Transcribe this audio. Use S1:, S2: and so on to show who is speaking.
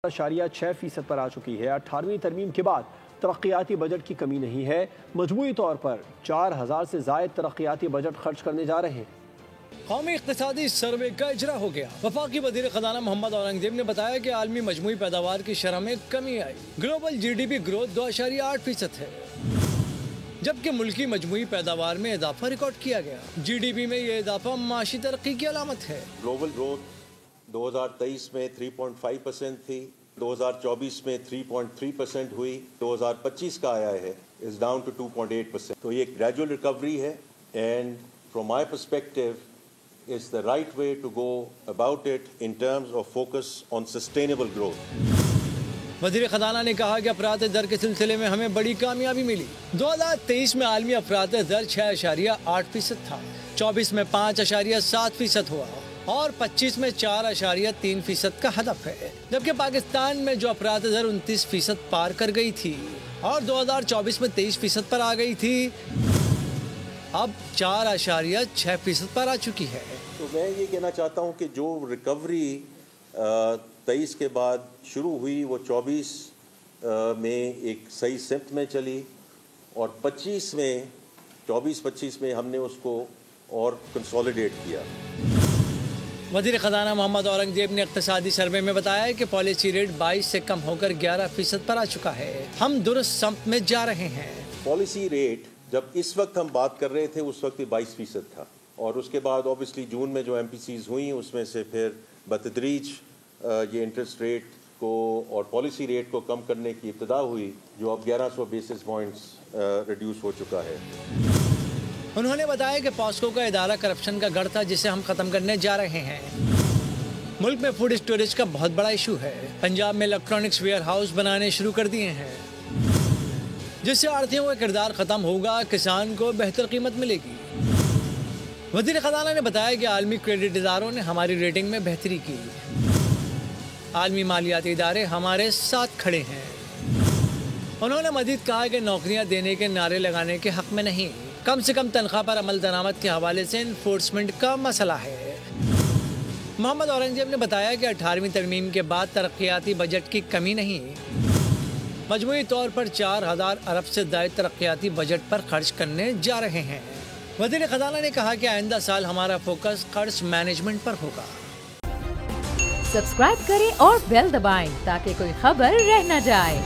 S1: 4.6% پر آ چکی ہے۔ 18ویں ترمیم کے بعد ترقیاتی بجٹ کی کمی نہیں ہے۔ مجموعی طور پر 4000 سے زائد ترقیاتی بجٹ خرچ کرنے جا رہے ہیں۔
S2: قومی اقتصادی سروے کا اجرا ہو گیا۔ وفاقی وزیر خزانہ محمد اورنگزیب نے بتایا کہ عالمی مجموعی پیداوار کی شرح میں کمی آئی۔ Global G D P growth 2.8% ہے، جبکہ ملکی مجموعی پیداوار میں اضافہ ریکارڈ کیا گیا۔ جی ڈی پی میں یہ اضافہ معاشی ترقی کی علامت ہے۔
S3: گلوبل گروتھ 2023 میں 3.5% تھی، 2024 میں 3.3% ہوئی، 2025 کا آیا ہے is down to 2.8%. تو یہ ایک gradual recovery ہے and from my perspective is the right way to go about it in terms of focus on sustainable growth.
S2: وزیر خزانہ نے کہا کہ افراط زر کے سلسلے میں ہمیں بڑی کامیابی ملی۔ 2023 میں عالمی افراط زر 6.8% تھا، 24 میں 5.7% ہوا اور 25 میں 4.3% کا ہدف ہے، جبکہ پاکستان میں جو افراط زر 29% پار کر گئی تھی اور 2024 میں 23% پر آ گئی تھی، اب 4.6% پر آ چکی ہے۔
S3: تو میں یہ کہنا چاہتا ہوں کہ جو ریکوری 23 کے بعد شروع ہوئی وہ 24 میں ایک صحیح سمت میں چلی اور 24-25 میں ہم نے اس کو اور کنسولیڈیٹ کیا۔
S2: وزیر خزانہ محمد اورنگزیب نے اقتصادی سروے میں بتایا کہ پالیسی ریٹ 22 سے کم ہو کر 11% پر آ چکا ہے۔ ہم درست سمت میں جا رہے ہیں۔
S3: پالیسی ریٹ جب اس وقت ہم بات کر رہے تھے اس وقت 22% تھا، اور اس کے بعد اوبیسلی جون میں جو MPCs ہوئیں اس میں سے پھر بتدریج یہ انٹرسٹ ریٹ کو اور پالیسی ریٹ کو کم کرنے کی ابتدا ہوئی، جو اب 1100 بیسس پوائنٹس ریڈیوس ہو چکا ہے۔
S2: انہوں نے بتایا کہ پاسکو کا ادارہ کرپشن کا گڑھ تھا جسے ہم ختم کرنے جا رہے ہیں۔ ملک میں فوڈ اسٹوریج کا بہت بڑا ایشو ہے۔ پنجاب میں الیکٹرانکس ویئر ہاؤس بنانے شروع کر دیے ہیں، جس سے آڑھتیوں کا کردار ختم ہوگا، کسان کو بہتر قیمت ملے گی۔ وزیر خزانہ نے بتایا کہ عالمی کریڈٹ اداروں نے ہماری ریٹنگ میں بہتری کی۔ عالمی مالیاتی ادارے ہمارے ساتھ کھڑے ہیں۔ انہوں نے مزید کہا کہ نوکریاں دینے کے نعرے لگانے کے حق میں نہیں، کم سے کم تنخواہ پر عمل درآمد کے حوالے سے انفورسمنٹ کا مسئلہ ہے۔ محمد اورنگزیب نے بتایا کہ 18ویں ترمیم کے بعد ترقیاتی بجٹ کی کمی نہیں، مجموعی طور پر 4000 ارب سے زائد ترقیاتی بجٹ پر خرچ کرنے جا رہے ہیں۔ وزیر خزانہ نے کہا کہ آئندہ سال ہمارا فوکس قرض مینجمنٹ پر ہوگا۔
S4: سبسکرائب کریں اور بیل دبائیں تاکہ کوئی خبر رہ نہ جائے۔